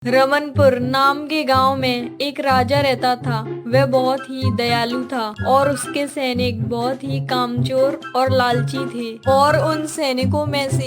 रमनपुर नाम के गांव में एक राजा रहता था। वह बहुत ही दयालु था और उसके सैनिक बहुत ही कामचोर और लालची थे। और उन सैनिकों में से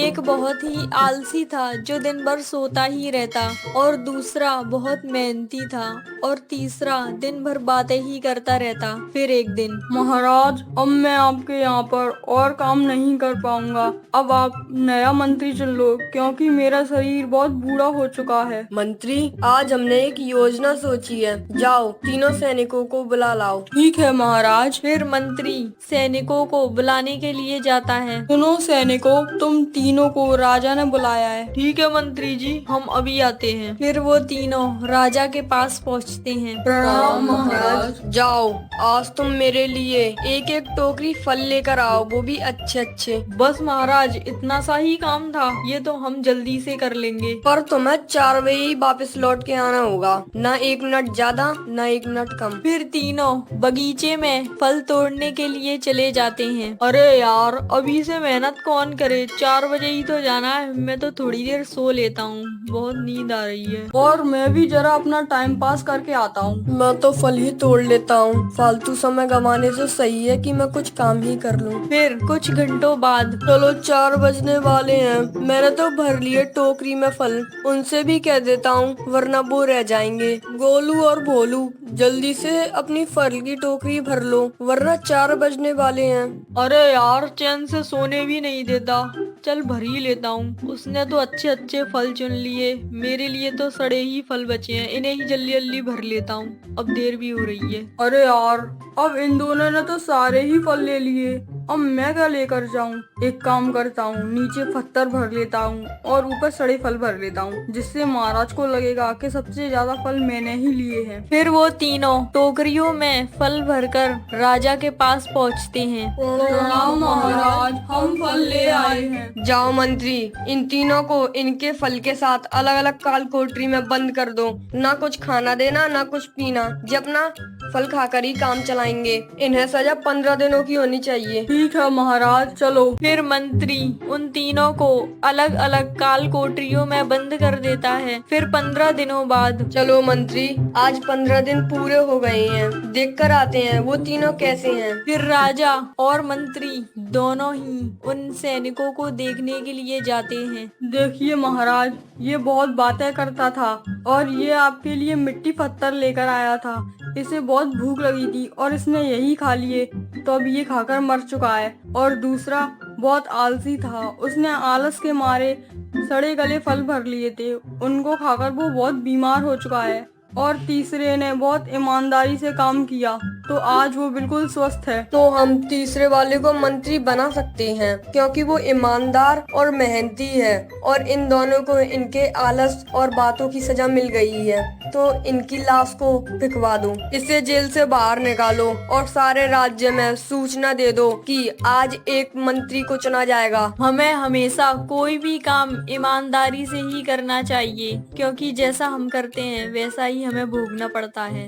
एक बहुत ही आलसी था जो दिन भर सोता ही रहता, और दूसरा बहुत मेहनती था, और तीसरा दिन भर बातें ही करता रहता। फिर एक दिन, महाराज, अब मैं आपके यहाँ पर और काम नहीं कर पाऊंगा। अब आप नया मंत्री चुन लो, क्योंकि मेरा शरीर बहुत बूढ़ा हो चुका है। मंत्री, आज हमने एक योजना सोची है। जाओ, तीनों सैनिकों को बुला लाओ। ठीक है महाराज। फिर मंत्री सैनिकों को बुलाने के लिए जाता है। सुनो सैनिकों, तुम तीनों को राजा ने बुलाया है। ठीक है मंत्री जी, हम अभी आते हैं। फिर वो तीनों राजा के पास पहुँचते हैं। प्रणाम महाराज। जाओ, आज तुम मेरे लिए एक एक टोकरी फल लेकर आओ, वो भी अच्छे अच्छे। बस महाराज, इतना सा ही काम था, ये तो हम जल्दी से कर लेंगे। पर तुम्हें 4 बजे ही वापस लौट के आना होगा, ना 1 मिनट ज्यादा ना 1 मिनट कम। फिर तीनों बगीचे में फल तोड़ने के लिए चले जाते हैं। अरे यार, अभी से मेहनत कौन करे, 4 बजे ही तो जाना है। मैं तो थोड़ी देर सो लेता हूँ, बहुत नींद आ रही है। और मैं भी जरा अपना टाइम पास करके आता हूँ। मैं तो फल ही तोड़ लेता हूँ, फालतू समय गंवाने से सही है कि मैं कुछ काम ही कर लूँ। फिर कुछ घंटों बाद, चलो 4 बजने वाले हैं, मैंने तो भर लिए टोकरी में फल। उनसे भी कह देता हूँ, वरना वो रह जाएंगे। गोलू और भोलू, जल्दी से अपनी फल की टोकरी भर लो, वरना 4 बजने वाले हैं। अरे यार, चैन से सोने भी नहीं देता। चल भर ही लेता हूँ। उसने तो अच्छे अच्छे फल चुन लिए, मेरे लिए तो सड़े ही फल बचे हैं। इन्हें ही जल्दी जल्दी भर लेता हूँ, अब देर भी हो रही है। अरे यार, अब इन दोनों ने तो सारे ही फल ले लिए, अब मैं क्या लेकर जाऊं? एक काम करता हूँ, नीचे पत्थर भर लेता हूँ और ऊपर सड़े फल भर लेता हूँ, जिससे महाराज को लगेगा कि सबसे ज्यादा फल मैंने ही लिए हैं। फिर वो तीनों टोकरियों में फल भरकर राजा के पास पहुँचते हैं। प्रणाम महाराज, हम फल ले आए हैं। जाओ मंत्री, इन तीनों को इनके फल के साथ अलग अलग काल कोठरी में बंद कर दो। ना कुछ खाना देना, ना कुछ पीना, ये अपना फल खाकर ही काम चलाएंगे। इन्हें सजा 15 दिनों की होनी चाहिए। ठीक है महाराज, चलो। फिर मंत्री उन तीनों को अलग अलग काल कोठरियों में बंद कर देता है। फिर 15 दिनों बाद, चलो मंत्री, आज 15 दिन पूरे हो गए हैं, देख कर आते हैं वो तीनों कैसे हैं। फिर राजा और मंत्री दोनों ही उन सैनिकों को देखने के लिए जाते हैं। देखिए महाराज, ये बहुत बातें करता था और ये आपके लिए मिट्टी पत्थर लेकर आया था। इसे बहुत भूख लगी थी और इसने यही खा लिए, तो अब ये खाकर मर चुका है। और दूसरा बहुत आलसी था, उसने आलस के मारे सड़े गले फल भर लिए थे, उनको खाकर वो बहुत बीमार हो चुका है। और तीसरे ने बहुत ईमानदारी से काम किया, तो आज वो बिल्कुल स्वस्थ है। तो हम तीसरे वाले को मंत्री बना सकते हैं, क्योंकि वो ईमानदार और मेहनती है, और इन दोनों को इनके आलस और बातों की सजा मिल गई है। तो इनकी लाश को फिकवा दो, इसे जेल से बाहर निकालो और सारे राज्य में सूचना दे दो कि आज एक मंत्री को चुना जाएगा। हमें हमेशा कोई भी काम ईमानदारी से ही करना चाहिए, क्योंकि जैसा हम करते हैं वैसा ही हमें भोगना पड़ता है।